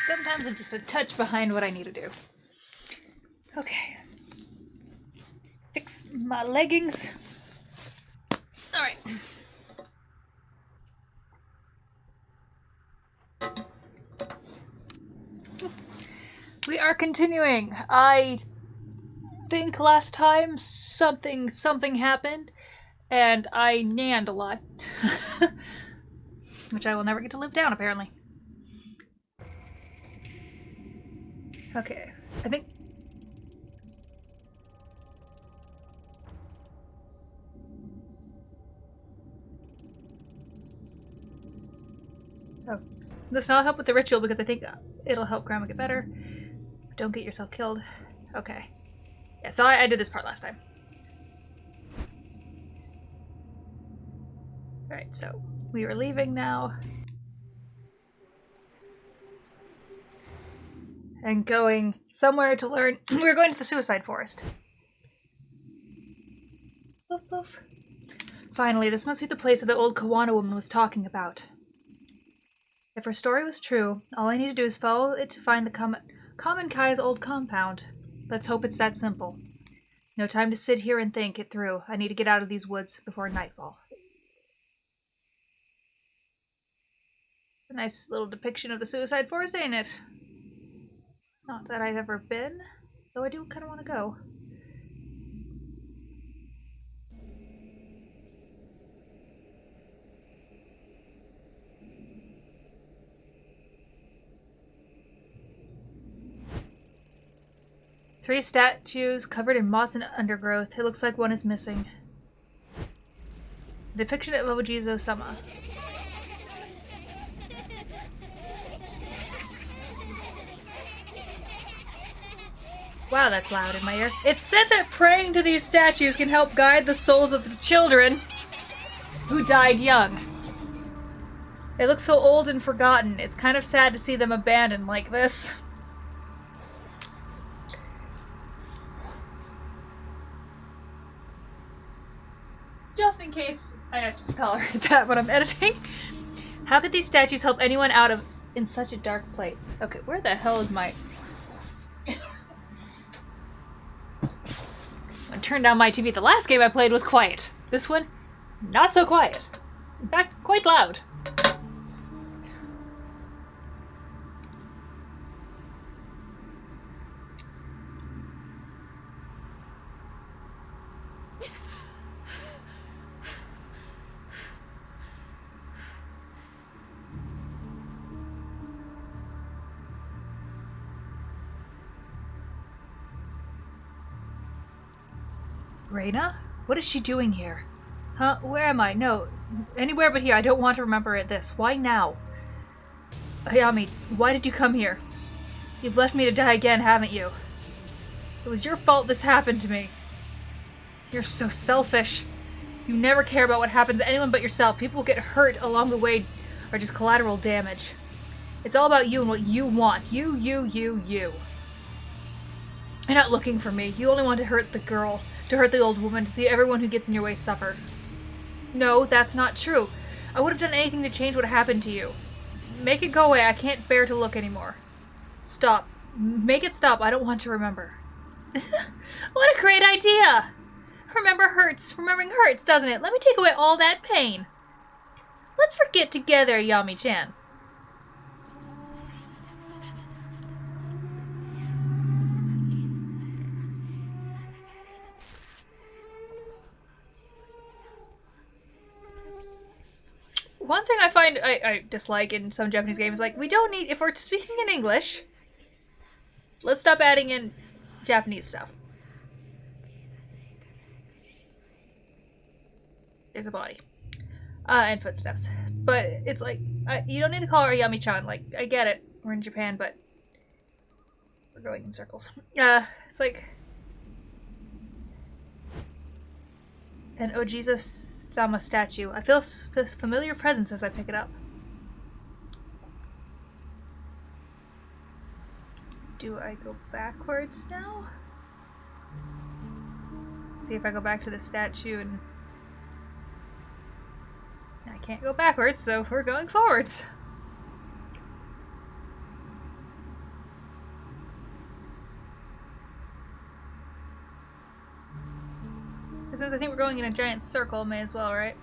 Sometimes I'm just a touch behind what I need to do. Okay. Fix my leggings. Alright. We are continuing. I think last time something happened, and I nanned a lot. Which I will never get to live down, apparently. Okay, I think... Oh. This will help with the ritual because I think it'll help Grandma get better. Don't get yourself killed. Okay. Yeah, so I did this part last time. Alright, so we were leaving now. And going somewhere to learn. We were going to the suicide forest. Woof woof. Finally, this must be the place that the old Kawana woman was talking about. If her story was true, all I need to do is follow it to find the Common Kai's old compound. Let's hope it's that simple. No time to sit here and think it through. I need to get out of these woods before nightfall. A nice little depiction of the suicide forest, ain't it? Not that I've ever been, though I do kind of want to go. Three statues covered in moss and undergrowth. It looks like one is missing. A depiction of Ojizo-sama. Wow, that's loud in my ear. It's said that praying to these statues can help guide the souls of the children who died young. They look so old and forgotten. It's kind of sad to see them abandoned like this. Just in case I have to tolerate that when I'm editing. How could these statues help anyone out of in such a dark place? Okay, where the hell is my... I turned down my TV. The last game I played was quiet. This one, not so quiet. In fact, quite loud. Reina? What is she doing here? Huh? Where am I? No. Anywhere but here. I don't want to remember it this. Why now? Hayami, why did you come here? You've left me to die again, haven't you? It was your fault this happened to me. You're so selfish. You never care about what happens to anyone but yourself. People get hurt along the way or just collateral damage. It's all about you and what you want. You. You're not looking for me. You only want to hurt the girl. To hurt the old woman, to see everyone who gets in your way suffer. No, that's not true. I would have done anything to change what happened to you. Make it go away. I can't bear to look anymore. Stop. Make it stop. I don't want to remember. What a great idea! Remembering hurts, doesn't it? Let me take away all that pain. Let's forget together, Yami-chan. One thing I find I dislike in some Japanese games, like, we don't need, if we're speaking in English, let's stop adding in Japanese stuff. There's a body. And footsteps. But it's like, you don't need to call her Yami-chan, like, I get it, we're in Japan, but we're going in circles. It's like, an Ojizo-sama statue. I feel a familiar presence as I pick it up. Do I go backwards now? See if I go back to the statue and... I can't go backwards, so we're going forwards. Since I think we're going in a giant circle, may as well, right?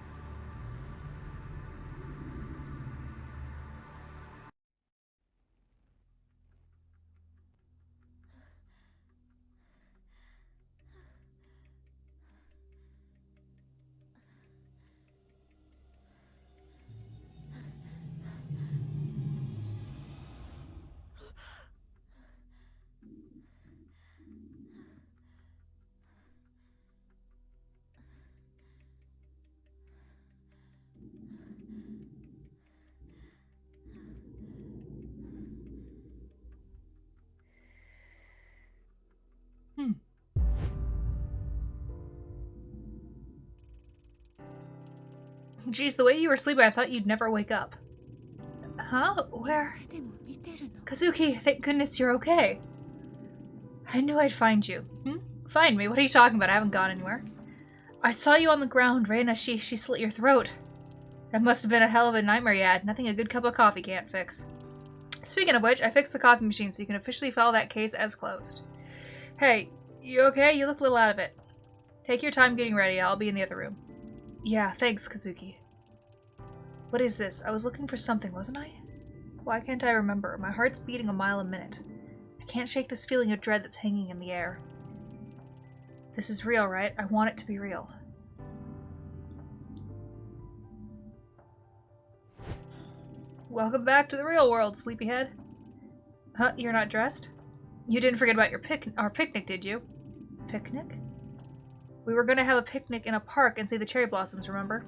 Geez, the way you were sleeping, I thought you'd never wake up. Huh? Where? Kazuki, thank goodness you're okay. I knew I'd find you. Find me? What are you talking about? I haven't gone anywhere. I saw you on the ground, Reina. She slit your throat. That must have been a hell of a nightmare you had. Nothing a good cup of coffee can't fix. Speaking of which, I fixed the coffee machine so you can officially file that case as closed. Hey, you okay? You look a little out of it. Take your time getting ready. I'll be in the other room. Yeah, thanks, Kazuki. What is this? I was looking for something, wasn't I? Why can't I remember? My heart's beating a mile a minute. I can't shake this feeling of dread that's hanging in the air. This is real, right? I want it to be real. Welcome back to the real world, sleepyhead. Huh? You're not dressed? You didn't forget about our picnic, did you? Picnic? We were gonna have a picnic in a park and see the cherry blossoms, remember?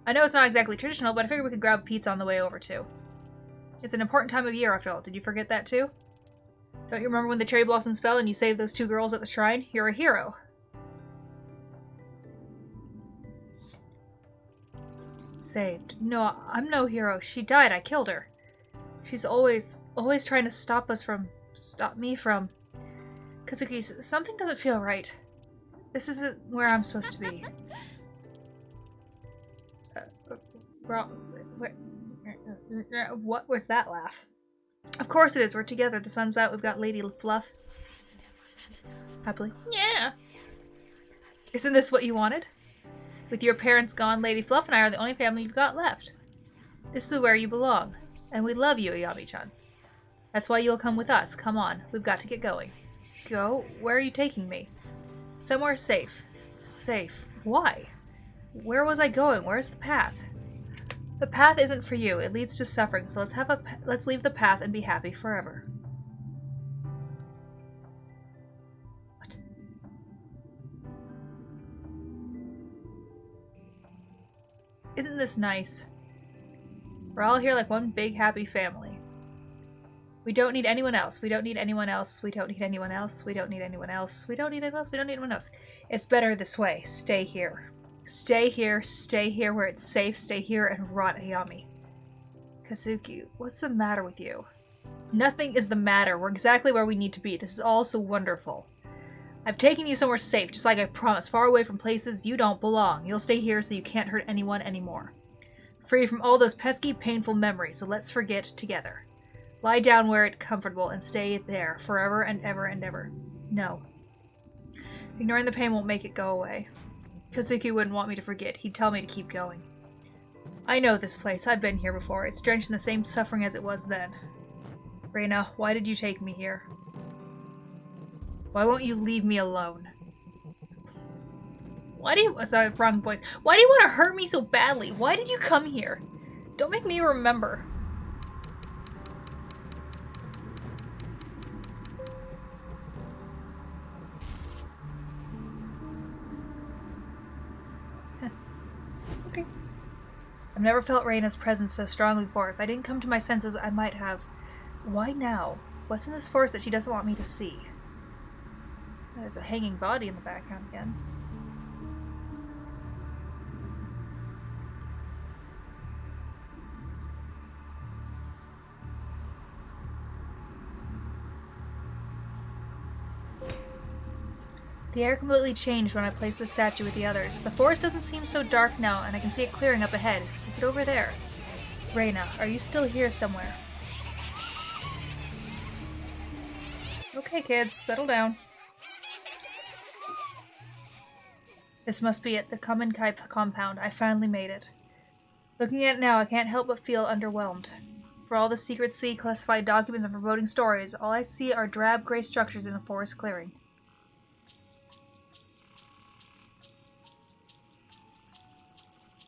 I know it's not exactly traditional, but I figured we could grab pizza on the way over, too. It's an important time of year, after all. Did you forget that, too? Don't you remember when the cherry blossoms fell and you saved those 2 girls at the shrine? You're a hero. Saved. No, I'm no hero. She died. I killed her. She's always trying to stop me from... Kazuki, something doesn't feel right. This isn't where I'm supposed to be. What was that laugh? Of course it is. We're together. The sun's out. We've got Lady Fluff. Happily. Yeah. Isn't this what you wanted? With your parents gone, Lady Fluff and I are the only family you've got left. This is where you belong. And we love you, Ayami-chan. That's why you'll come with us. Come on. We've got to get going. Go? Where are you taking me? Somewhere safe. Safe. Why? Where was I going? Where's the path? The path isn't for you. It leads to suffering, so let's leave the path and be happy forever. What? Isn't this nice? We're all here like one big happy family. We don't need anyone else. We don't need anyone else. We don't need anyone else. We don't need anyone else. We don't need anyone else. We don't need anyone else. It's better this way. Stay here. Stay here. Stay here where it's safe. Stay here and rot Ayami. Kazuki, what's the matter with you? Nothing is the matter. We're exactly where we need to be. This is all so wonderful. I've taken you somewhere safe, just like I promised, far away from places you don't belong. You'll stay here so you can't hurt anyone anymore. Free from all those pesky, painful memories, so let's forget together. Lie down where it's comfortable and stay there forever and ever and ever. No. Ignoring the pain won't make it go away. Kazuki wouldn't want me to forget. He'd tell me to keep going. I know this place. I've been here before. It's drenched in the same suffering as it was then. Reina, why did you take me here? Why won't you leave me alone? Why do you... Sorry, wrong voice. Why do you want to hurt me so badly? Why did you come here? Don't make me remember. Okay. I've never felt Reina's presence so strongly before. If I didn't come to my senses, I might have. Why now? What's in this forest that she doesn't want me to see? There's a hanging body in the background again. The air completely changed when I placed the statue with the others. The forest doesn't seem so dark now, and I can see it clearing up ahead. Is it over there? Reina, are you still here somewhere? Okay, kids, settle down. This must be it, the common type compound. I finally made it. Looking at it now, I can't help but feel underwhelmed. For all the secrecy, classified documents, and foreboding stories, all I see are drab gray structures in a forest clearing.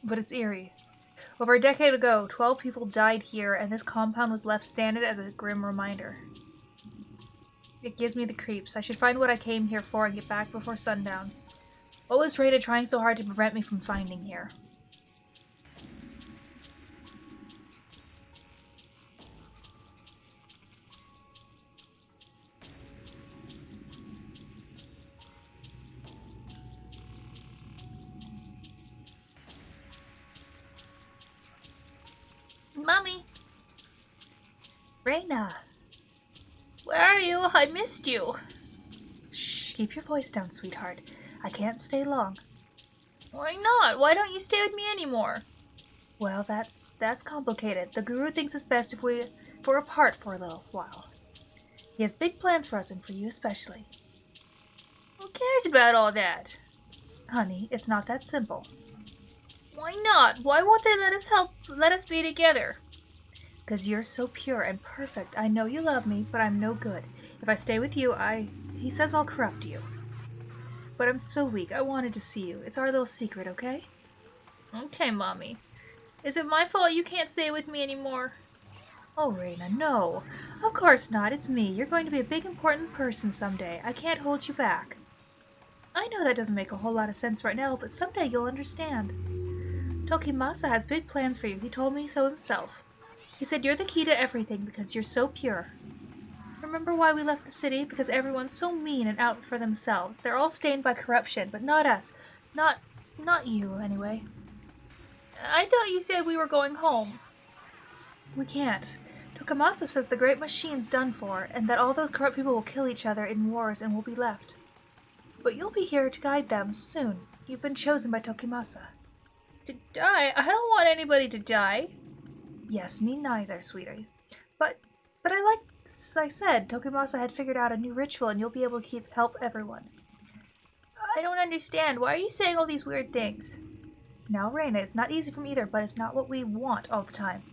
But it's eerie. Over a decade ago, 12 people died here, and this compound was left standing as a grim reminder. It gives me the creeps. I should find what I came here for and get back before sundown. What was Reina trying so hard to prevent me from finding here? Mommy! Reina! Where are you? I missed you. Shh, keep your voice down, sweetheart. I can't stay long. Why not? Why don't you stay with me anymore? Well, that's complicated. The guru thinks it's best if we're apart for a little while. He has big plans for us and for you especially. Who cares about all that? Honey, it's not that simple. Why not? Why won't they let us be together? Because you're so pure and perfect. I know you love me, but I'm no good. If I stay with you, he says I'll corrupt you. But I'm so weak. I wanted to see you. It's our little secret, okay? Okay, Mommy. Is it my fault you can't stay with me anymore? Oh, Reina, no. Of course not. It's me. You're going to be a big, important person someday. I can't hold you back. I know that doesn't make a whole lot of sense right now, but someday you'll understand. Tokimasa has big plans for you. He told me so himself. He said you're the key to everything because you're so pure. Remember why we left the city? Because everyone's so mean and out for themselves. They're all stained by corruption, but not us. Not you, anyway. I thought you said we were going home. We can't. Tokamasa says the great machine's done for, and that all those corrupt people will kill each other in wars and we'll be left. But you'll be here to guide them soon. You've been chosen by Tokimasa. To die? I don't want anybody to die. Yes, me neither, sweetie. But as I said, Tokimasa had figured out a new ritual and you'll be able to help everyone. I don't understand. Why are you saying all these weird things? Now, Reina, it's not easy for me either, but it's not what we want all the time.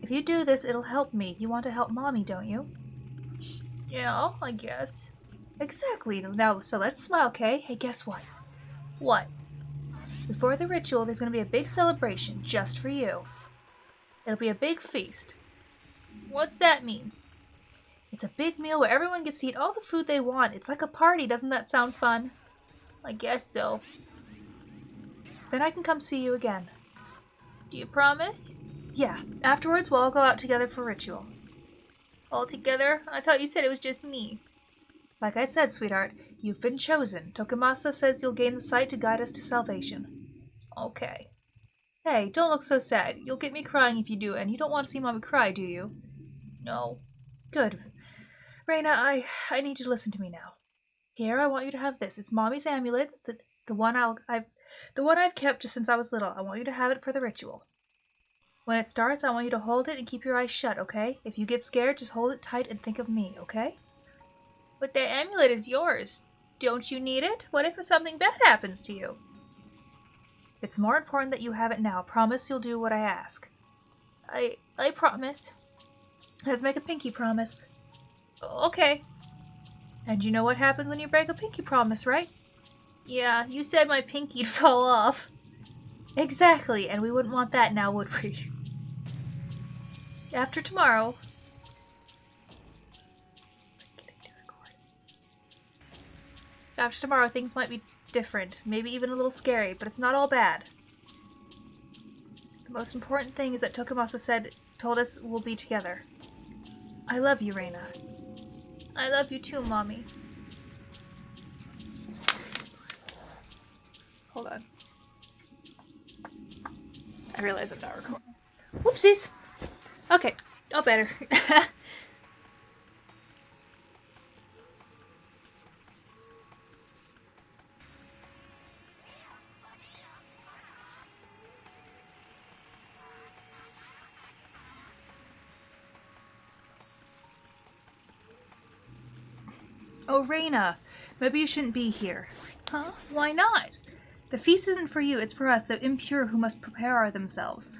If you do this, it'll help me. You want to help Mommy, don't you? Yeah, I guess. Exactly. Now, so let's smile, okay? Hey, guess what? What? Before the ritual, there's going to be a big celebration just for you. It'll be a big feast. What's that mean? It's a big meal where everyone gets to eat all the food they want. It's like a party. Doesn't that sound fun? I guess so. Then I can come see you again. Do you promise? Yeah. Afterwards, we'll all go out together for ritual. All together? I thought you said it was just me. Like I said, sweetheart, you've been chosen. Tokimasa says you'll gain the sight to guide us to salvation. Okay. Hey, don't look so sad. You'll get me crying if you do, and you don't want to see Mommy cry, do you? No. Good. Reina, I need you to listen to me now. Here, I want you to have this. It's Mommy's amulet, the one I've kept just since I was little. I want you to have it for the ritual. When it starts, I want you to hold it and keep your eyes shut, okay? If you get scared, just hold it tight and think of me, okay? But that amulet is yours. Don't you need it? What if something bad happens to you? It's more important that you have it now. Promise you'll do what I ask. I promise. Let's make a pinky promise. Okay. And you know what happens when you break a pinky promise, right? Yeah, you said my pinky'd fall off. Exactly, and we wouldn't want that now, would we? After tomorrow... After tomorrow, things might be different, maybe even a little scary, but it's not all bad. The most important thing is that Tokimasa told us we'll be together. I love you, Reina. I love you too, Mommy. Hold on. I realize I'm not recording. Whoopsies! Okay, oh better. Oh, Reina, maybe you shouldn't be here. Huh? Why not? The feast isn't for you, it's for us, the impure who must prepare themselves.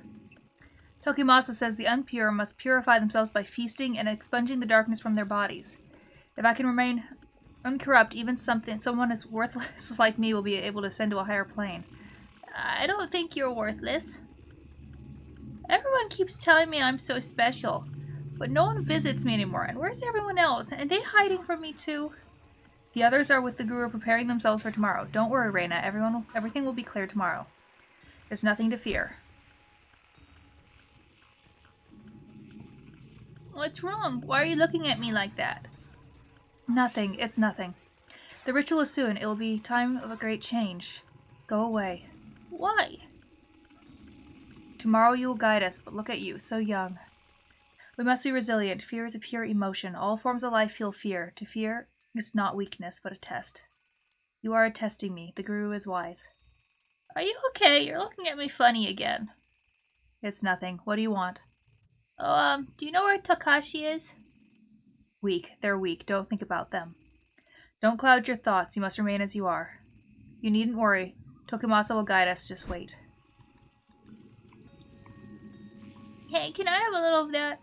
Tokimasa says the impure must purify themselves by feasting and expunging the darkness from their bodies. If I can remain uncorrupt, even someone as worthless like me will be able to ascend to a higher plane. I don't think you're worthless. Everyone keeps telling me I'm so special, but no one visits me anymore. And where's everyone else? Are they hiding from me too? The others are with the guru preparing themselves for tomorrow. Don't worry, Reina. Everything will be clear tomorrow. There's nothing to fear. What's wrong? Why are you looking at me like that? Nothing. It's nothing. The ritual is soon. It will be time of a great change. Go away. Why? Tomorrow you will guide us, but look at you, so young. We must be resilient. Fear is a pure emotion. All forms of life feel fear. To fear is not weakness, but a test. You are testing me. The guru is wise. Are you okay? You're looking at me funny again. It's nothing. What do you want? Oh, do you know where Takashi is? Weak. They're weak. Don't think about them. Don't cloud your thoughts. You must remain as you are. You needn't worry. Tokimasa will guide us. Just wait. Hey, can I have a little of that?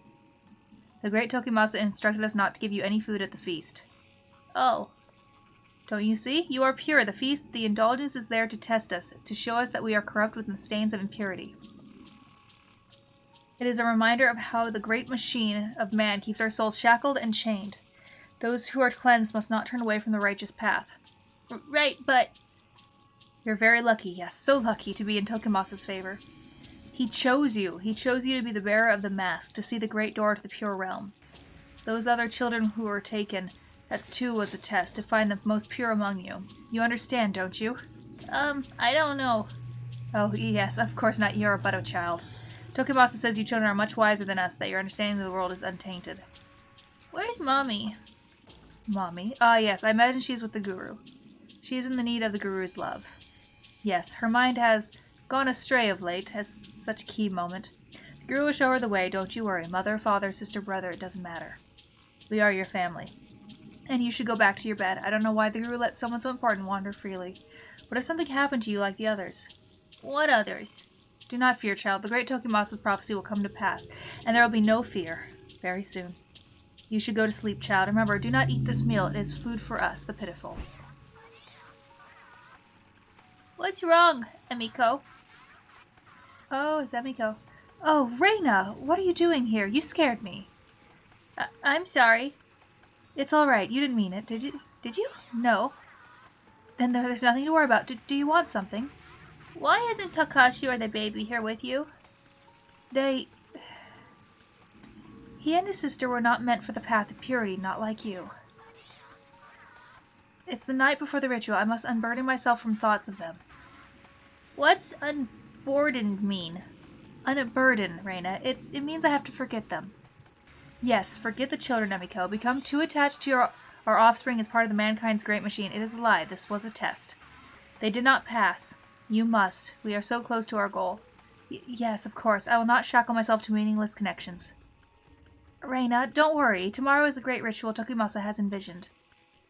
The great Tokimasa instructed us not to give you any food at the feast. Oh. Don't you see? You are pure. The feast, the indulgence is there to test us, to show us that we are corrupt with the stains of impurity. It is a reminder of how the great machine of man keeps our souls shackled and chained. Those who are cleansed must not turn away from the righteous path. Right, but... You're very lucky, yes, so lucky to be in Tokimasa's favor. He chose you. He chose you to be the bearer of the mask, to see the great door to the pure realm. Those other children who were taken, that too was a test, to find the most pure among you. You understand, don't you? I don't know. Oh, yes, of course not. You're but a child. Tokimasa says you children are much wiser than us, that your understanding of the world is untainted. Where's Mommy? Mommy? Ah, yes, I imagine she's with the guru. She is in the need of the guru's love. Yes, her mind has gone astray of late, at such a key moment. The guru will show her the way, don't you worry. Mother, father, sister, brother, it doesn't matter. We are your family. And you should go back to your bed. I don't know why the guru lets someone so important wander freely. What if something happened to you like the others? What others? Do not fear, child. The great Tokimasa's prophecy will come to pass, and there will be no fear. Very soon. You should go to sleep, child. Remember, do not eat this meal. It is food for us, the pitiful. What's wrong, Emiko? Oh, it's Emiko. Oh, Reina, what are you doing here? You scared me. I'm sorry. It's all right. You didn't mean it, did you? Did you? No. Then there's nothing to worry about. Do you want something? Why isn't Takashi or the baby here with you? He and his sister were not meant for the path of purity, not like you. It's the night before the ritual. I must unburden myself from thoughts of them. What's unburdened mean? Unburden, Reina. It means I have to forget them. Yes, forget the children, Emiko. Become too attached to our offspring as part of the mankind's great machine. It is a lie. This was a test. They did not pass. You must. We are so close to our goal. Yes, of course. I will not shackle myself to meaningless connections. Reina, don't worry. Tomorrow is the great ritual Tokimasa has envisioned.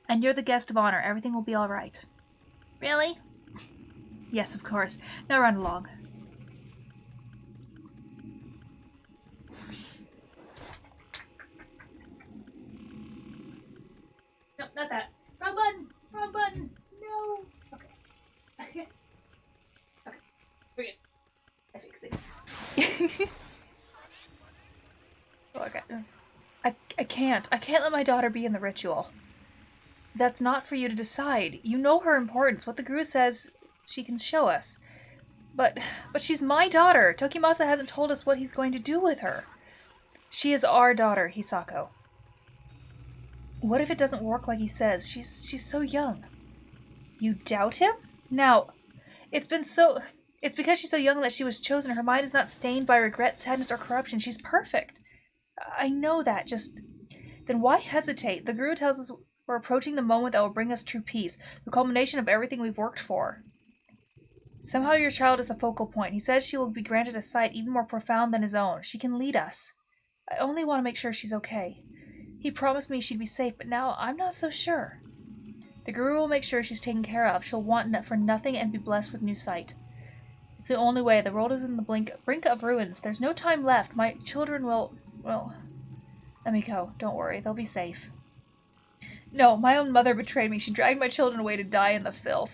And you're the guest of honor. Everything will be all right. Really? Yes, of course. Now run along. No, not that. Wrong button! Wrong button! No! Okay. Okay. We're good. I fixed it. Oh, okay. I can't. I can't let my daughter be in the ritual. That's not for you to decide. You know her importance. What the guru says she can show us. But she's my daughter. Tokimasa hasn't told us what he's going to do with her. She is our daughter, Hisako. What if it doesn't work like he says? She's so young. You doubt him? Now, it's because she's so young that she was chosen. Her mind is not stained by regret, sadness, or corruption. She's perfect. I know that. Then why hesitate? The guru tells us we're approaching the moment that will bring us true peace, the culmination of everything we've worked for. Somehow your child is the focal point. He says she will be granted a sight even more profound than his own. She can lead us. I only want to make sure she's okay. He promised me she'd be safe, but now I'm not so sure. The guru will make sure she's taken care of. She'll want for nothing and be blessed with new sight. It's the only way. The world is in the brink of ruins. There's no time left. My children will... Well... Let me go. Don't worry. They'll be safe. No, my own mother betrayed me. She dragged my children away to die in the filth.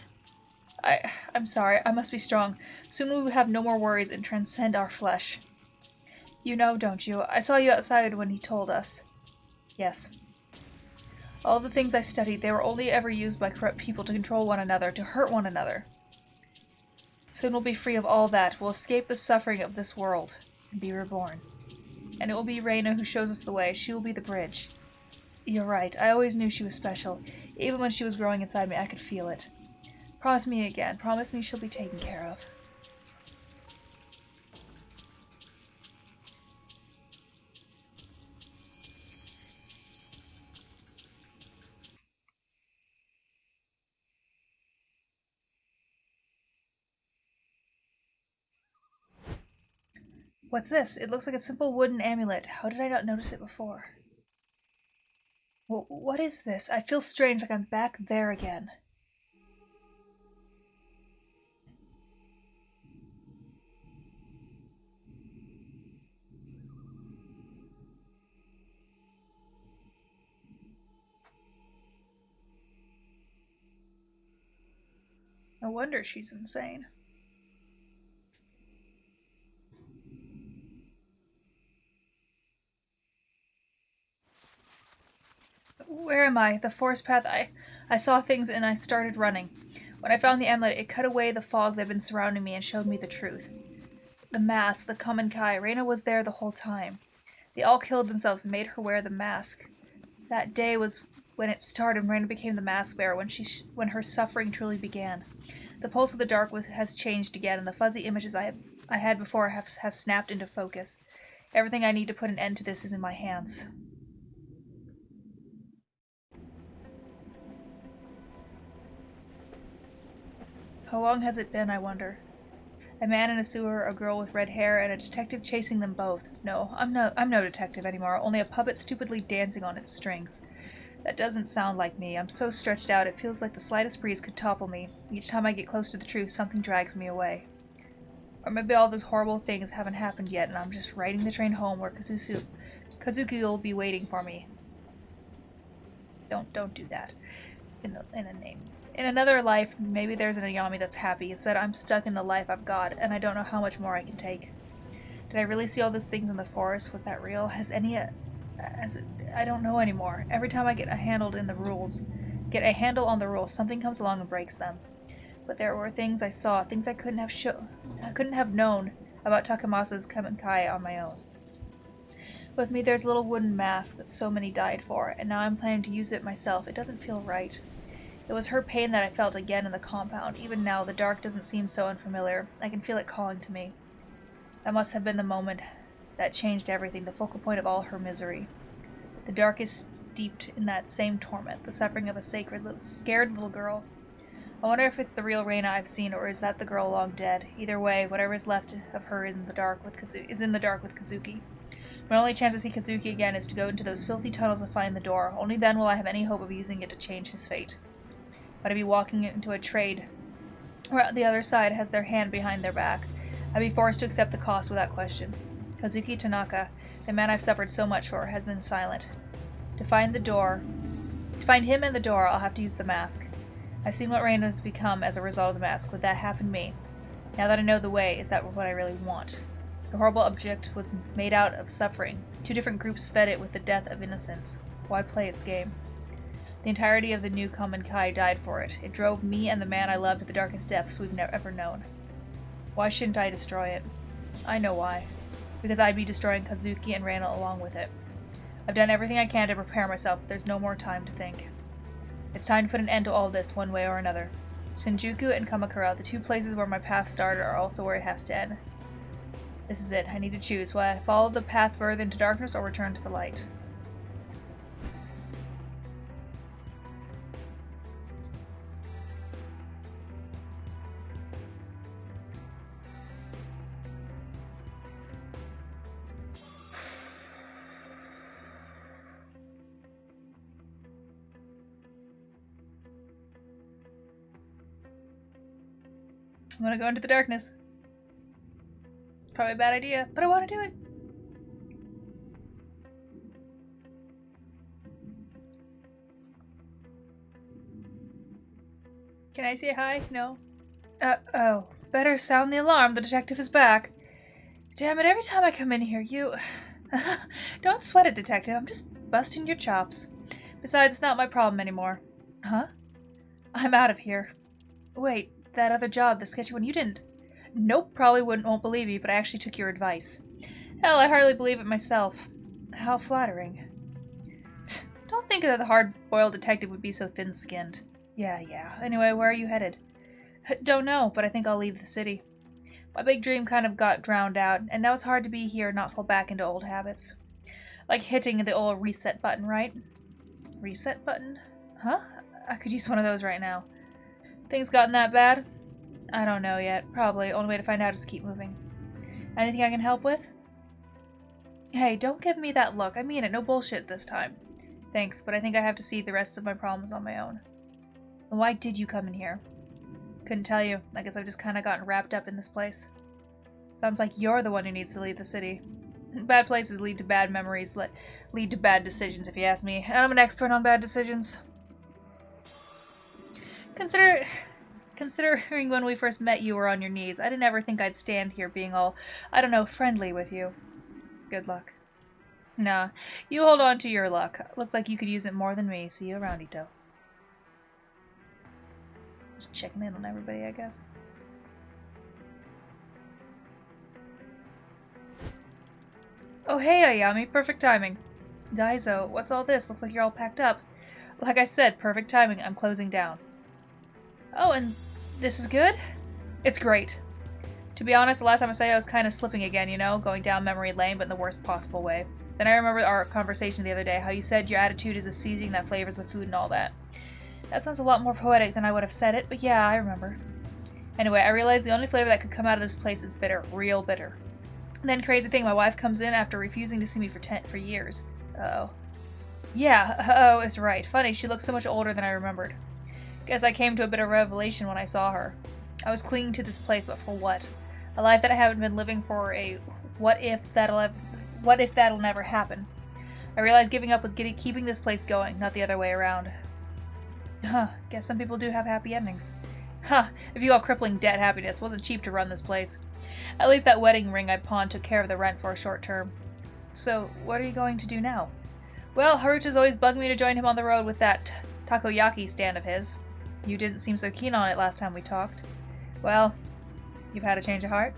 I'm sorry. I must be strong. Soon we will have no more worries and transcend our flesh. You know, don't you? I saw you outside when he told us. Yes. All the things I studied, they were only ever used by corrupt people to control one another, to hurt one another. Soon we'll be free of all that. We'll escape the suffering of this world and be reborn. And it will be Reina who shows us the way. She will be the bridge. You're right. I always knew she was special. Even when she was growing inside me, I could feel it. Promise me again. Promise me she'll be taken care of. What's this? It looks like a simple wooden amulet. How did I not notice it before? What is this? I feel strange, like I'm back there again. No wonder she's insane. Where am I? The forest path. I saw things and I started running. When I found the amulet, it cut away the fog that had been surrounding me and showed me the truth. The mask, the common Kai. Reina was there the whole time. They all killed themselves and made her wear the mask. That day was when it started. Reina became the mask bearer, when her suffering truly began. The pulse of the dark has changed again, and the fuzzy images I had before has snapped into focus. Everything I need to put an end to this is in my hands. How long has it been, I wonder? A man in a sewer, a girl with red hair, and a detective chasing them both. No, I'm no detective anymore, only a puppet stupidly dancing on its strings. That doesn't sound like me. I'm so stretched out, it feels like the slightest breeze could topple me. Each time I get close to the truth, something drags me away. Or maybe all those horrible things haven't happened yet, and I'm just riding the train home where Kazuki will be waiting for me. Don't do that. In a name. In another life, maybe there's an Ayami that's happy. Instead, I'm stuck in the life I've got, and I don't know how much more I can take. Did I really see all those things in the forest? Was that real? I don't know anymore. Every time I get a handle on the rules, something comes along and breaks them. But there were things I saw, things I couldn't have known about Takemasa's Kamenkai on my own. With me, there's a little wooden mask that so many died for, and now I'm planning to use it myself. It doesn't feel right. It was her pain that I felt again in the compound. Even now, the dark doesn't seem so unfamiliar. I can feel it calling to me. That must have been the moment that changed everything, the focal point of all her misery. The dark is steeped in that same torment, the suffering of a scared little girl. I wonder if it's the real Reina I've seen, or is that the girl long dead? Either way, whatever is left of her is in the dark with Kazuki. My only chance to see Kazuki again is to go into those filthy tunnels and find the door. Only then will I have any hope of using it to change his fate. But I'd be walking into a trade where the other side has their hand behind their back. I'd be forced to accept the cost without question. Kazuki Tanaka, the man I've suffered so much for, has been silent. To find him and the door, I'll have to use the mask. I've seen what Reina has become as a result of the mask. Would that happen to me? Now that I know the way, is that what I really want? The horrible object was made out of suffering. 2 different groups fed it with the death of innocence. Why play its game? The entirety of the new Kamen Kai died for it. It drove me and the man I loved to the darkest depths we've ever known. Why shouldn't I destroy it? I know why. Because I'd be destroying Kazuki and Reina along with it. I've done everything I can to prepare myself, but there's no more time to think. It's time to put an end to all this, one way or another. Shinjuku and Kamakura, the 2 places where my path started, are also where it has to end. This is it. I need to choose. Will I follow the path further into darkness or return to the light? I'm gonna go into the darkness. Probably a bad idea, but I want to do it. Can I say hi? No. Oh. Better sound the alarm. The detective is back. Damn it, every time I come in here, you... Don't sweat it, detective. I'm just busting your chops. Besides, it's not my problem anymore. Huh? I'm out of here. Wait, that other job, the sketchy one, you didn't... Nope, probably won't believe you, but I actually took your advice. Hell, I hardly believe it myself. How flattering. Don't think that the hard-boiled detective would be so thin-skinned. Yeah. Anyway, where are you headed? Don't know, but I think I'll leave the city. My big dream kind of got drowned out, and now it's hard to be here and not fall back into old habits. Like hitting the old reset button, right? Reset button? Huh? I could use one of those right now. Things gotten that bad? I don't know yet. Probably. Only way to find out is to keep moving. Anything I can help with? Hey, don't give me that look. I mean it. No bullshit this time. Thanks, but I think I have to see the rest of my problems on my own. And why did you come in here? Couldn't tell you. I guess I've just kind of gotten wrapped up in this place. Sounds like you're the one who needs to leave the city. Bad places lead to bad memories, lead to bad decisions, if you ask me. And I'm an expert on bad decisions. Considering when we first met you were on your knees, I didn't ever think I'd stand here being all, I don't know, friendly with you. Good luck. Nah, you hold on to your luck. Looks like you could use it more than me. See you around, Ito. Just checking in on everybody, I guess. Oh hey, Ayami, perfect timing. Daizo, what's all this? Looks like you're all packed up. Like I said, perfect timing. I'm closing down. Oh, and this is good? It's great. To be honest, the last time I saw you, I was kind of slipping again, you know, going down memory lane, but in the worst possible way. Then I remember our conversation the other day, how you said your attitude is a seasoning that flavors the food and all that. That sounds a lot more poetic than I would have said it, but yeah, I remember. Anyway, I realized the only flavor that could come out of this place is bitter, real bitter. And then crazy thing, my wife comes in after refusing to see me for years. Uh-oh. Yeah, is right. Funny, she looks so much older than I remembered. Guess I came to a bit of a revelation when I saw her. I was clinging to this place, but for what? A life that I haven't been living for a what if that'll never happen. I realized giving up was keeping this place going, not the other way around. Huh, guess some people do have happy endings. Huh, if you call crippling debt happiness, wasn't cheap to run this place. At least that wedding ring I pawned took care of the rent for a short term. So, what are you going to do now? Well, Haruto's always bugged me to join him on the road with that takoyaki stand of his. You didn't seem so keen on it last time we talked. Well, you've had a change of heart?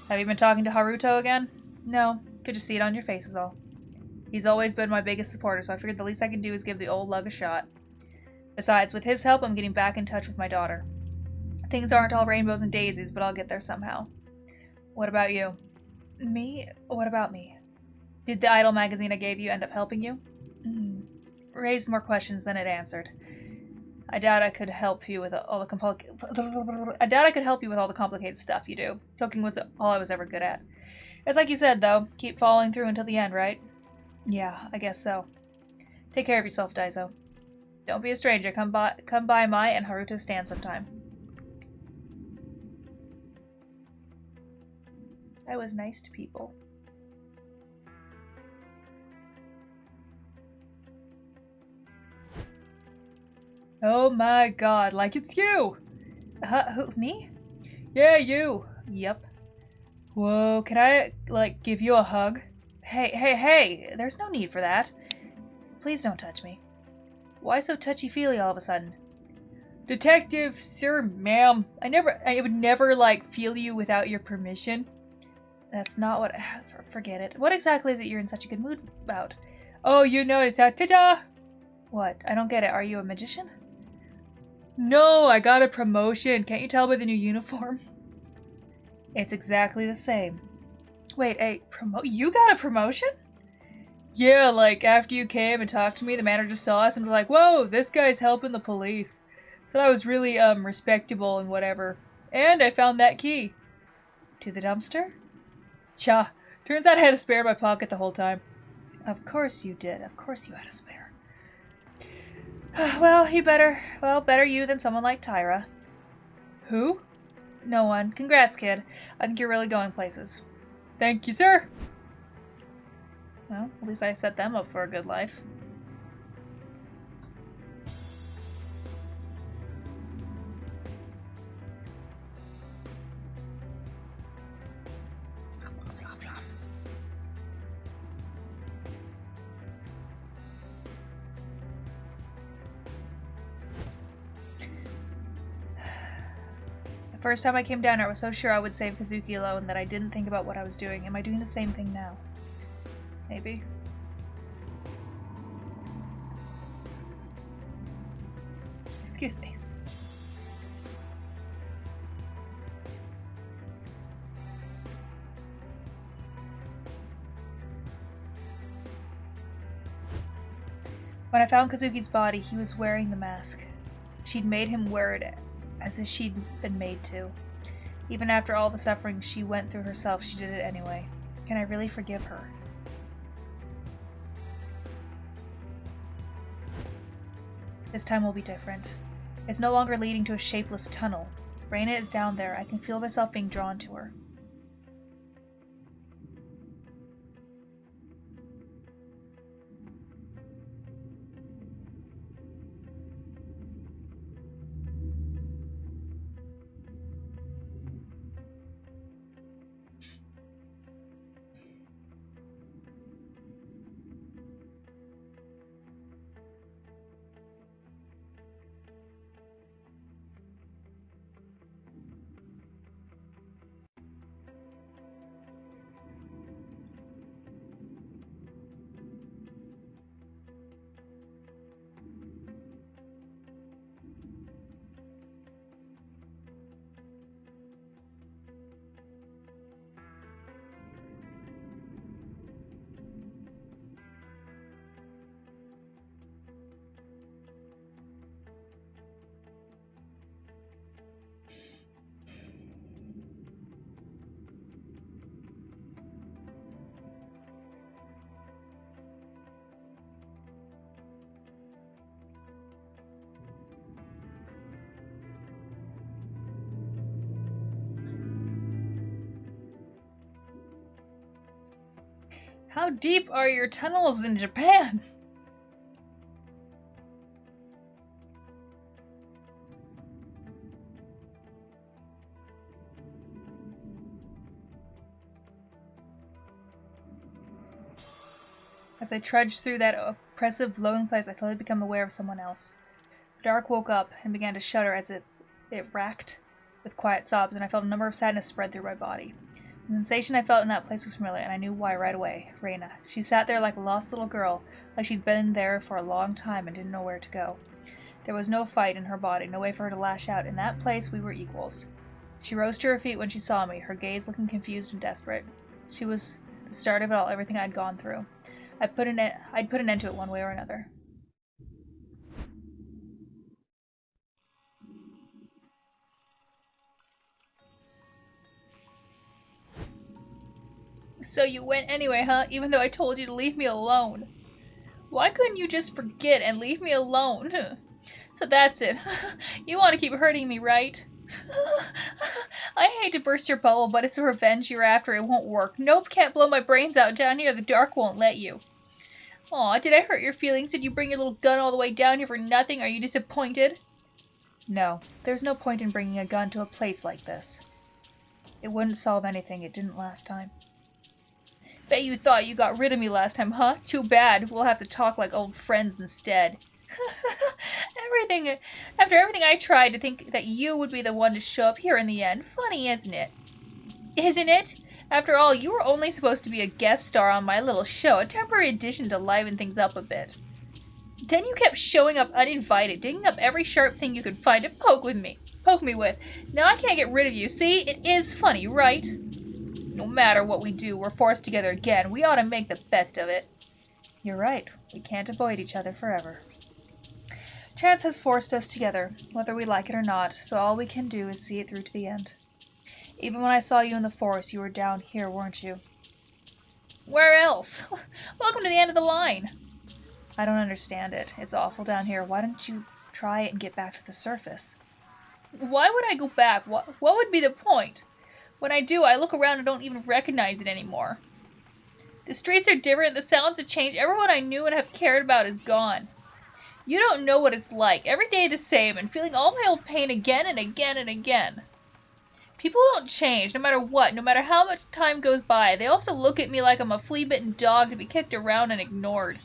Have you been talking to Haruto again? No, could just see it on your face is all. He's always been my biggest supporter, so I figured the least I can do is give the old lug a shot. Besides, with his help, I'm getting back in touch with my daughter. Things aren't all rainbows and daisies, but I'll get there somehow. What about you? Me? What about me? Did the Idol magazine I gave you end up helping you? Raised more questions than it answered. I doubt I could help you with all the complicated stuff you do. Cooking was all I was ever good at. It's like you said, though. Keep following through until the end, right? Yeah, I guess so. Take care of yourself, Daizo. Don't be a stranger. Come by my and Haruto's stand sometime. I was nice to people. Oh my god, like it's you! Who, me? Yeah, you! Yep. Whoa, can I, give you a hug? Hey, there's no need for that. Please don't touch me. Why so touchy-feely all of a sudden? Detective, sir, ma'am, I would never, feel you without your permission. That's not what, forget it. What exactly is it you're in such a good mood about? Oh, you noticed that, ta-da! What? I don't get it. Are you a magician? No, I got a promotion. Can't you tell by the new uniform? It's exactly the same. Wait, you got a promotion? Yeah, after you came and talked to me, the manager saw us and was like, whoa, this guy's helping the police. Said I was really, respectable and whatever. And I found that key. To the dumpster? Cha, turns out I had a spare in my pocket the whole time. Of course you did. Of course you had a spare. Well, better you than someone like Tyra. Who? No one. Congrats, kid. I think you're really going places. Thank you, sir. Well, at least I set them up for a good life. The first time I came down here, I was so sure I would save Kazuki alone that I didn't think about what I was doing. Am I doing the same thing now? Maybe. Excuse me. When I found Kazuki's body, he was wearing the mask. She'd made him wear it as if she'd been made to. Even after all the suffering she went through herself, she did it anyway. Can I really forgive her? This time will be different. It's no longer leading to a shapeless tunnel. Reina is down there. I can feel myself being drawn to her. How deep are your tunnels in Japan? As I trudged through that oppressive, glowing place, I slowly became aware of someone else. The dark woke up and began to shudder as it racked with quiet sobs, and I felt a number of sadness spread through my body. The sensation I felt in that place was familiar, and I knew why right away. Reina. She sat there like a lost little girl, like she'd been there for a long time and didn't know where to go. There was no fight in her body, no way for her to lash out. In that place, we were equals. She rose to her feet when she saw me, her gaze looking confused and desperate. She was the start of it all, everything I'd gone through. I'd put an end to it one way or another. So you went anyway, huh? Even though I told you to leave me alone. Why couldn't you just forget and leave me alone? So that's it. You want to keep hurting me, right? I hate to burst your bubble, but it's a revenge you're after. It won't work. Nope, can't blow my brains out down here. The dark won't let you. Aw, did I hurt your feelings? Did you bring your little gun all the way down here for nothing? Are you disappointed? No, there's no point in bringing a gun to a place like this. It wouldn't solve anything. It didn't last time. Bet you thought you got rid of me last time, huh? Too bad. We'll have to talk like old friends instead. After everything I tried to think that you would be the one to show up here in the end. Funny, isn't it? Isn't it? After all, you were only supposed to be a guest star on my little show, a temporary addition to liven things up a bit. Then you kept showing up uninvited, digging up every sharp thing you could find to poke me with. Now I can't get rid of you. See? It is funny, right? No matter what we do, we're forced together again. We ought to make the best of it. You're right. We can't avoid each other forever. Chance has forced us together, whether we like it or not, so all we can do is see it through to the end. Even when I saw you in the forest, you were down here, weren't you? Where else? Welcome to the end of the line. I don't understand it. It's awful down here. Why don't you try it and get back to the surface? Why would I go back? What would be the point? When I do, I look around and don't even recognize it anymore. The streets are different, the sounds have changed, everyone I knew and have cared about is gone. You don't know what it's like, every day the same, and feeling all my old pain again and again and again. People don't change, no matter what, no matter how much time goes by. They also look at me like I'm a flea-bitten dog to be kicked around and ignored.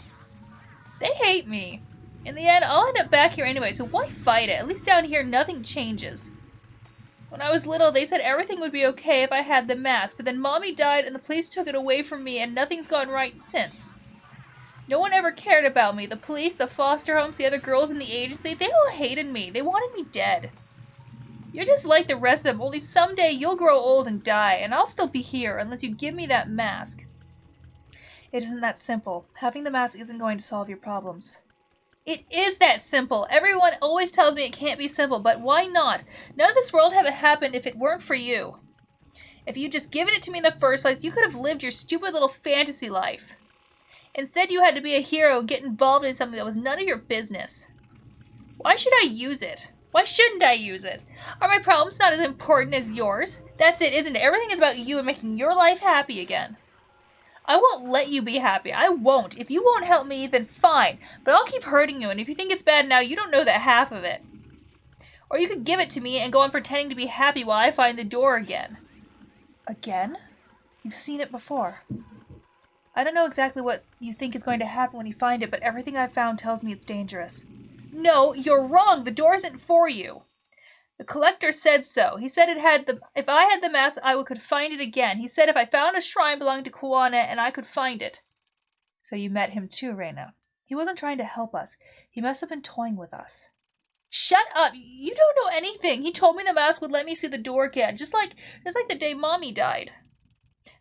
They hate me. In the end, I'll end up back here anyway, so why fight it? At least down here, nothing changes. When I was little, they said everything would be okay if I had the mask, but then Mommy died and the police took it away from me and nothing's gone right since. No one ever cared about me. The police, the foster homes, the other girls in the agency, they all hated me. They wanted me dead. You're just like the rest of them, only someday you'll grow old and die, and I'll still be here unless you give me that mask. It isn't that simple. Having the mask isn't going to solve your problems. It is that simple. Everyone always tells me it can't be simple, but why not? None of this world would have happened if it weren't for you. If you'd just given it to me in the first place, you could have lived your stupid little fantasy life. Instead, you had to be a hero and get involved in something that was none of your business. Why should I use it? Why shouldn't I use it? Are my problems not as important as yours? That's it, isn't it? Everything is about you and making your life happy again. I won't let you be happy. I won't. If you won't help me, then fine. But I'll keep hurting you, and if you think it's bad now, you don't know that half of it. Or you could give it to me and go on pretending to be happy while I find the door again. Again? You've seen it before. I don't know exactly what you think is going to happen when you find it, but everything I've found tells me it's dangerous. No, you're wrong. The door isn't for you. The collector said so. He said if I had the mask, I could find it again. He said if I found a shrine belonging to Kuwana and I could find it. So you met him too, Reina. He wasn't trying to help us. He must have been toying with us. Shut up! You don't know anything. He told me the mask would let me see the door again, just like the day Mommy died.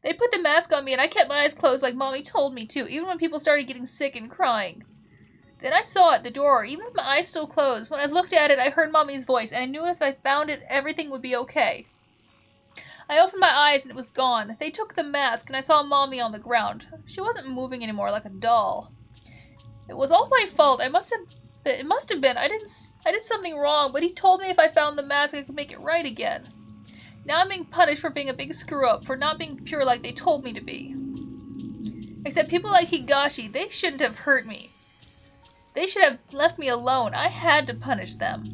They put the mask on me and I kept my eyes closed like Mommy told me to, even when people started getting sick and crying. Then I saw it, the door, even with my eyes still closed. When I looked at it, I heard Mommy's voice, and I knew if I found it, everything would be okay. I opened my eyes, and it was gone. They took the mask, and I saw Mommy on the ground. She wasn't moving anymore like a doll. It was all my fault. It must have been. I did something wrong, but he told me if I found the mask, I could make it right again. Now I'm being punished for being a big screw-up, for not being pure like they told me to be. Except people like Higashi, they shouldn't have hurt me. They should have left me alone. I had to punish them.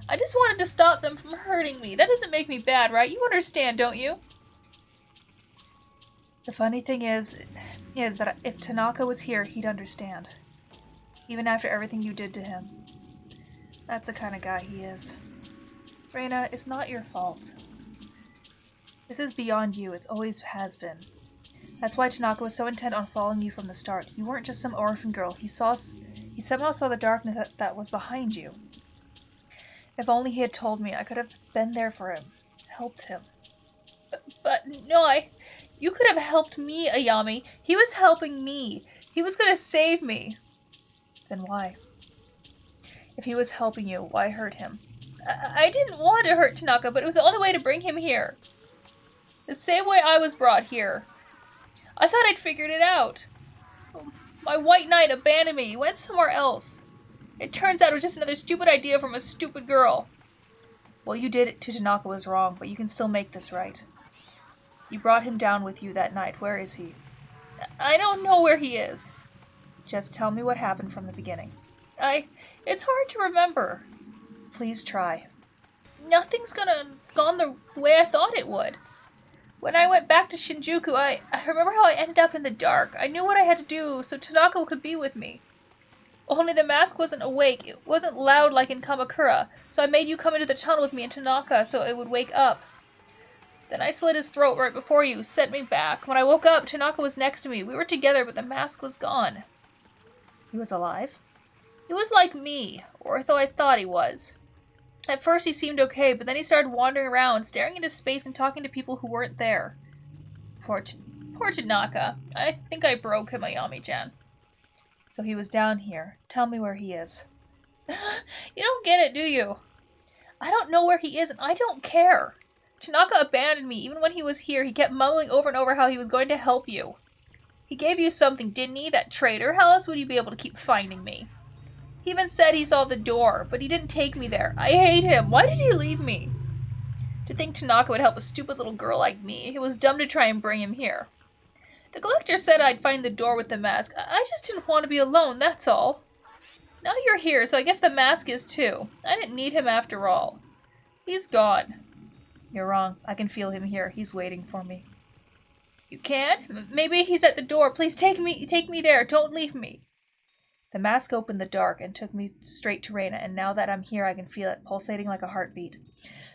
I just wanted to stop them from hurting me. That doesn't make me bad, right? You understand, don't you? The funny thing is that if Tanaka was here, he'd understand. Even after everything you did to him. That's the kind of guy he is. Reina, it's not your fault. This is beyond you. It always has been. That's why Tanaka was so intent on following you from the start. You weren't just some orphan girl. He somehow saw the darkness that was behind you. If only he had told me, I could have been there for him, helped him. But no, you could have helped me, Ayami. He was helping me. He was going to save me. Then why? If he was helping you, why hurt him? I didn't want to hurt Tanaka, but it was the only way to bring him here. The same way I was brought here. I thought I'd figured it out. My white knight abandoned me. He went somewhere else. It turns out it was just another stupid idea from a stupid girl. What you did to Tanaka was wrong, but you can still make this right. You brought him down with you that night. Where is he? I don't know where he is. Just tell me what happened from the beginning. It's hard to remember. Please try. Nothing's gone the way I thought it would. When I went back to Shinjuku, I remember how I ended up in the dark. I knew what I had to do so Tanaka could be with me. Only the mask wasn't awake. It wasn't loud like in Kamakura, so I made you come into the tunnel with me and Tanaka so it would wake up. Then I slit his throat right before you, sent me back. When I woke up, Tanaka was next to me. We were together, but the mask was gone. He was alive? He was like me, or so I thought he was. At first he seemed okay, but then he started wandering around, staring into space and talking to people who weren't there. Poor Tanaka. I think I broke him, Ayami-chan. So he was down here. Tell me where he is. You don't get it, do you? I don't know where he is, and I don't care. Tanaka abandoned me. Even when he was here, he kept mumbling over and over how he was going to help you. He gave you something, didn't he? That traitor? How else would you be able to keep finding me? He even said he saw the door, but he didn't take me there. I hate him. Why did he leave me? To think Tanaka would help a stupid little girl like me. It was dumb to try and bring him here. The collector said I'd find the door with the mask. I just didn't want to be alone, that's all. Now you're here, so I guess the mask is too. I didn't need him after all. He's gone. You're wrong. I can feel him here. He's waiting for me. You can? Maybe he's at the door. Please take me there. Don't leave me. The mask opened the dark and took me straight to Reina, and now that I'm here I can feel it, pulsating like a heartbeat.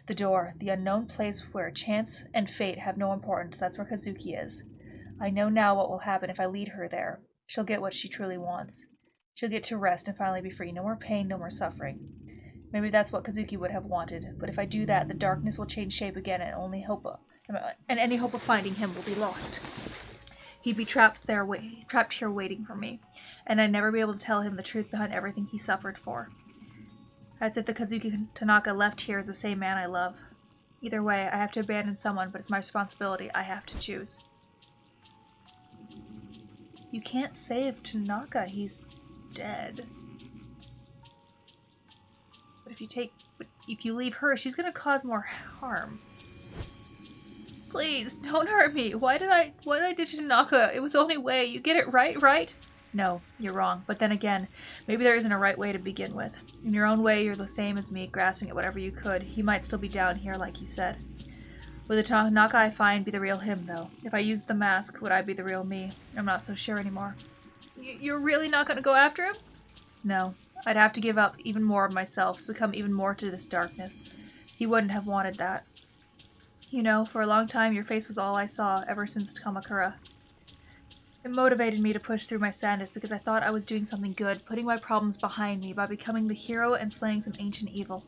The door, the unknown place where chance and fate have no importance, that's where Kazuki is. I know now what will happen if I lead her there. She'll get what she truly wants. She'll get to rest and finally be free. No more pain, no more suffering. Maybe that's what Kazuki would have wanted, but if I do that, the darkness will change shape again and any hope of finding him will be lost. He'd be trapped here waiting for me, and I'd never be able to tell him the truth behind everything he suffered for. That's if the Kazuki Tanaka left here is the same man I love. Either way, I have to abandon someone, but it's my responsibility. I have to choose. You can't save Tanaka. He's dead. But if you leave her, she's gonna cause more harm. Please, don't hurt me. What did I do to Tanaka? It was the only way. You get it right? No, you're wrong. But then again, maybe there isn't a right way to begin with. In your own way, you're the same as me, grasping at whatever you could. He might still be down here, like you said. Would the Tanaka I find be the real him, though? If I used the mask, would I be the real me? I'm not so sure anymore. You're really not going to go after him? No. I'd have to give up even more of myself, succumb even more to this darkness. He wouldn't have wanted that. You know, for a long time your face was all I saw, ever since Kamakura. It motivated me to push through my sadness because I thought I was doing something good, putting my problems behind me by becoming the hero and slaying some ancient evil.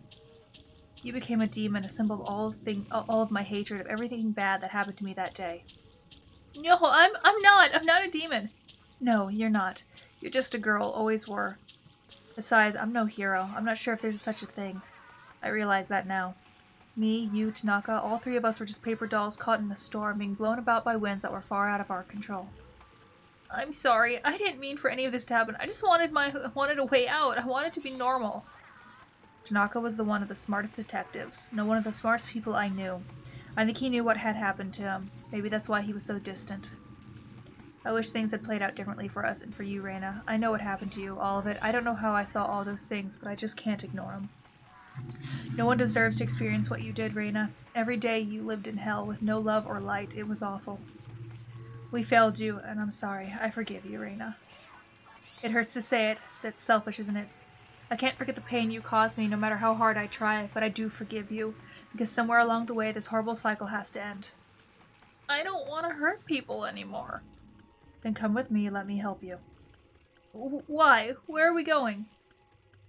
You became a demon, a symbol of all of my hatred, of everything bad that happened to me that day. No, I'm not a demon. No, you're not. You're just a girl, always were. Besides, I'm no hero. I'm not sure if there's such a thing. I realize that now. Me, you, Tanaka, all three of us were just paper dolls caught in a storm, being blown about by winds that were far out of our control. I'm sorry. I didn't mean for any of this to happen. I just wanted a way out. I wanted to be normal. Tanaka was one of the smartest detectives. No, one of the smartest people I knew. I think he knew what had happened to him. Maybe that's why he was so distant. I wish things had played out differently for us and for you, Reina. I know what happened to you, all of it. I don't know how I saw all those things, but I just can't ignore them. No one deserves to experience what you did, Reina. Every day you lived in hell with no love or light. It was awful. We failed you, and I'm sorry. I forgive you, Reina. It hurts to say it. That's selfish, isn't it? I can't forget the pain you caused me, no matter how hard I try, but I do forgive you, because somewhere along the way this horrible cycle has to end. I don't want to hurt people anymore. Then come with me, let me help you. Why? Where are we going?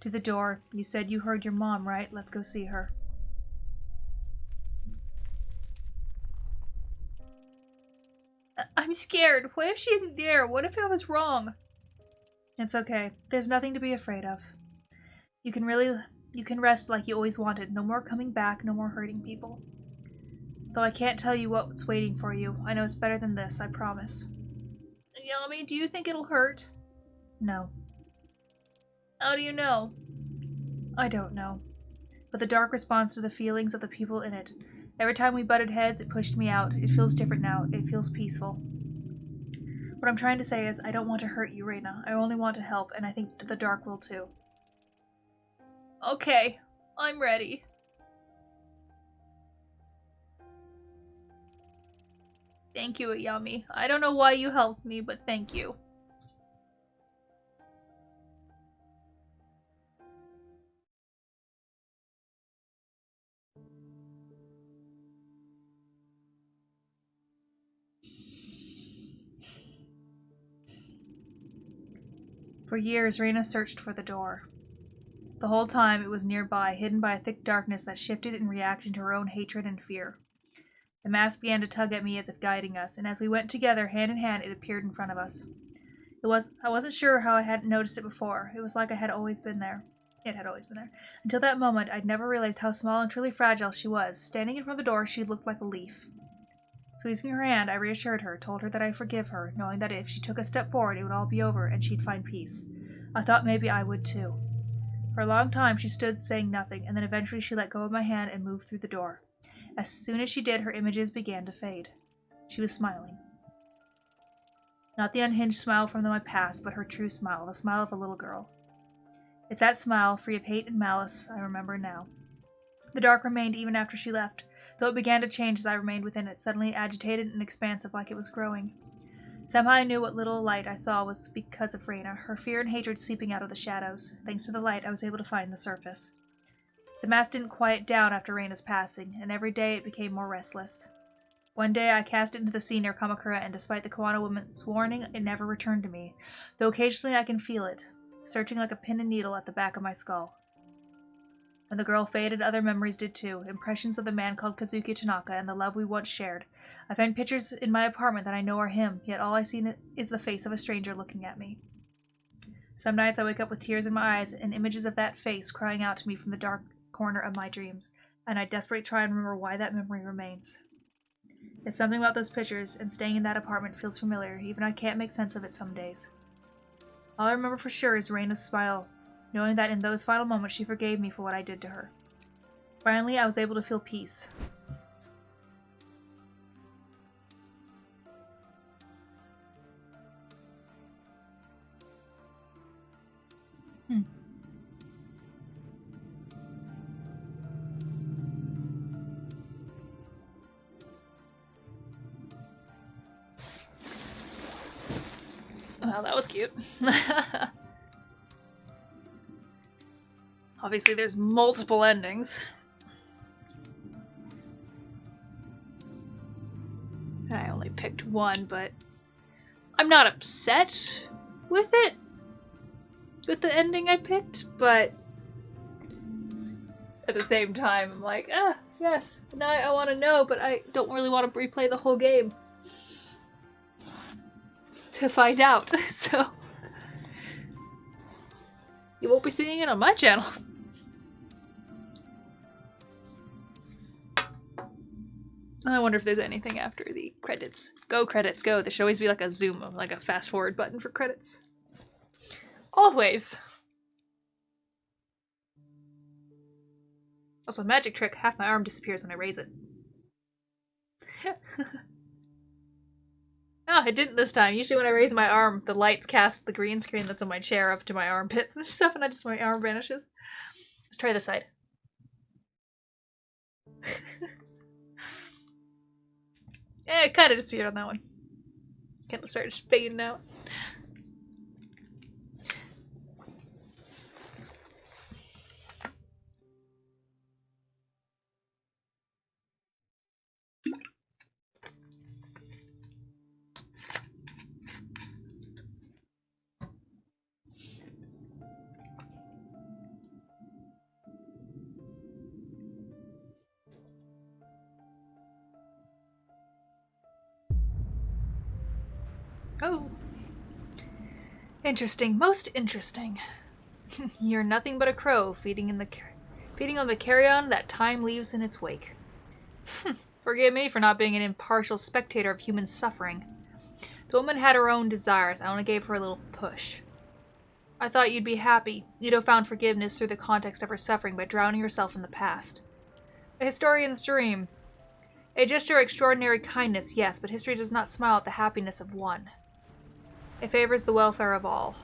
To the door. You said you heard your mom, right? Let's go see her. I'm scared. What if she isn't there? What if I was wrong? It's okay. There's nothing to be afraid of. You can rest like you always wanted. No more coming back, no more hurting people. Though I can't tell you what's waiting for you. I know it's better than this, I promise. Yami, do you think it'll hurt? No. How do you know? I don't know. But the dark responds to the feelings of the people in it. Every time we butted heads, it pushed me out. It feels different now. It feels peaceful. What I'm trying to say is, I don't want to hurt you, Reina. I only want to help, and I think the dark will too. Okay, I'm ready. Thank you, Yami. I don't know why you helped me, but thank you. For years, Reina searched for the door. The whole time it was nearby, hidden by a thick darkness that shifted in reaction to her own hatred and fear. The mask began to tug at me as if guiding us, and as we went together, hand in hand, it appeared in front of us. I wasn't sure how I hadn't noticed it before. It was like it had always been there. Until that moment, I'd never realized how small and truly fragile she was. Standing in front of the door, she looked like a leaf. Squeezing her hand, I reassured her, told her that I forgive her, knowing that if she took a step forward, it would all be over, and she'd find peace. I thought maybe I would too. For a long time she stood saying nothing, and then eventually she let go of my hand and moved through the door. As soon as she did, her images began to fade. She was smiling. Not the unhinged smile from my past, but her true smile, the smile of a little girl. It's that smile, free of hate and malice, I remember now. The dark remained even after she left, though it began to change as I remained within it, suddenly agitated and expansive like it was growing. Somehow I knew what little light I saw was because of Reina, her fear and hatred seeping out of the shadows. Thanks to the light, I was able to find the surface. The mass didn't quiet down after Reina's passing, and every day it became more restless. One day I cast it into the sea near Kamakura, and despite the Koano woman's warning, it never returned to me, though occasionally I can feel it, searching like a pin and needle at the back of my skull. When the girl faded, other memories did too, impressions of the man called Kazuki Tanaka and the love we once shared. I find pictures in my apartment that I know are him, yet all I see is the face of a stranger looking at me. Some nights I wake up with tears in my eyes and images of that face crying out to me from the dark corner of my dreams, and I desperately try and remember why that memory remains. It's something about those pictures, and staying in that apartment feels familiar, even I can't make sense of it some days. All I remember for sure is Reina's smile, knowing that in those final moments she forgave me for what I did to her. Finally, I was able to feel peace. Well, that was cute. Obviously, there's multiple endings. I only picked one, but I'm not upset with it, with the ending I picked, but at the same time, I'm like, yes, now I want to know, but I don't really want to replay the whole game to find out, so you won't be seeing it on my channel. I wonder if there's anything after the credits. Go credits, go. There should always be like a zoom, like a fast forward button for credits. Always. Also, magic trick, half my arm disappears when I raise it. Oh, it didn't this time. Usually when I raise my arm, the lights cast the green screen that's on my chair up to my armpits and stuff, and my arm vanishes. Let's try this side. It kind of disappeared on that one. Kind of started fading out. Oh. Interesting. Most interesting. You're nothing but a crow feeding on the carrion that time leaves in its wake. Forgive me for not being an impartial spectator of human suffering. The woman had her own desires. I only gave her a little push. I thought you'd be happy. You'd have found forgiveness through the context of her suffering by drowning yourself in the past. A historian's dream. A gesture of extraordinary kindness, yes, but history does not smile at the happiness of one. It favors the welfare of all.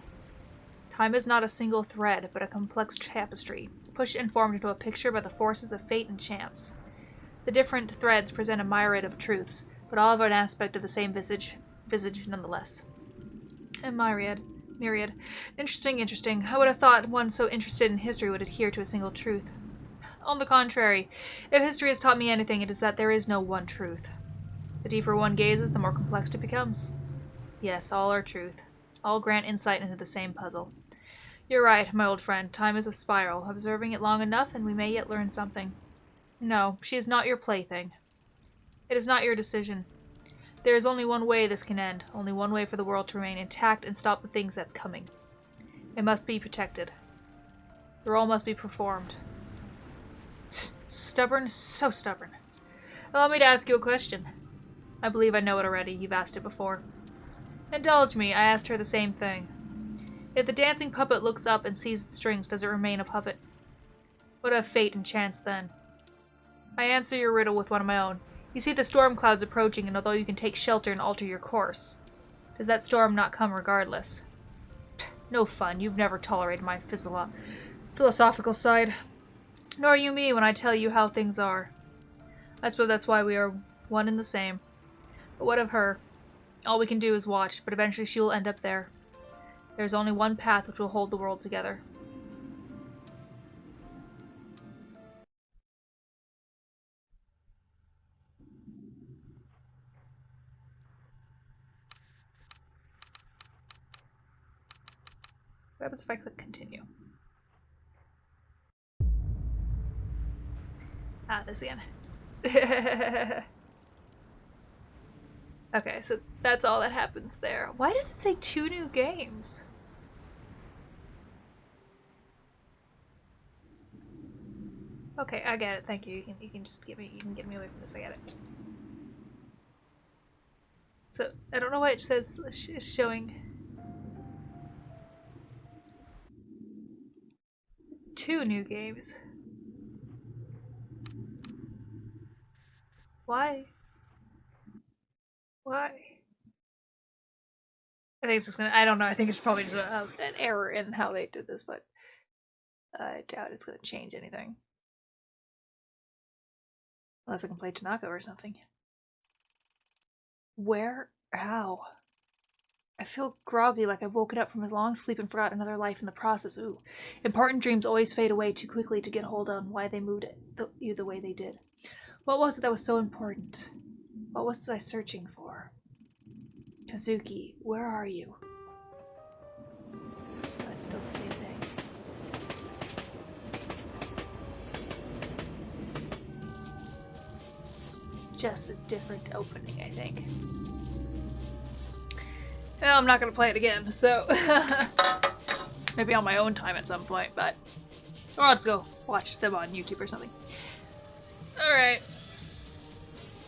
Time is not a single thread, but a complex tapestry, pushed and formed into a picture by the forces of fate and chance. The different threads present a myriad of truths, but all have an aspect of the same visage nonetheless. A myriad. Interesting. I would have thought one so interested in history would adhere to a single truth. On the contrary, if history has taught me anything, it is that there is no one truth. The deeper one gazes, the more complex it becomes. Yes, all are truth. All grant insight into the same puzzle. You're right, my old friend. Time is a spiral. Observing it long enough, and we may yet learn something. No, she is not your plaything. It is not your decision. There is only one way this can end, only one way for the world to remain intact and stop the things that's coming. It must be protected. The role must be performed. Stubborn, so stubborn. Allow me to ask you a question. I believe I know it already. You've asked it before. Indulge me, I asked her the same thing. If the dancing puppet looks up and sees its strings, does it remain a puppet? What of fate and chance then? I answer your riddle with one of my own. You see the storm clouds approaching, and although you can take shelter and alter your course, does that storm not come regardless? No fun. You've never tolerated my philosophical side. Nor you me when I tell you how things are. I suppose that's why we are one and the same. But what of her? All we can do is watch, but eventually she will end up there. There's only one path which will hold the world together. What happens if I click continue? Ah, this again. Okay, so that's all that happens there. Why does it say 2 new games? Okay, I get it. Thank you. You can just get me away from this. I get it. So I don't know why it says it's showing 2 new games. Why? Why? I think it's just gonna. I don't know. I think it's probably just an error in how they did this, but I doubt it's gonna change anything. Unless I can play Tanaka or something. Where? How? I feel groggy, like I've woken up from a long sleep and forgot another life in the process. Ooh. Important dreams always fade away too quickly to get hold on why they moved you the way they did. What was it that was so important? What was I searching for? Kazuki, where are you? That's still the same thing. Just a different opening, I think. Well, I'm not gonna play it again, so maybe on my own time at some point, but or I'll just go watch them on YouTube or something. Alright.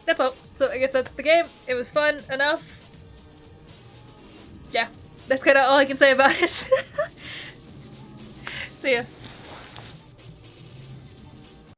That's all. So I guess that's the game. It was fun enough. Yeah, that's kind of all I can say about it. See ya.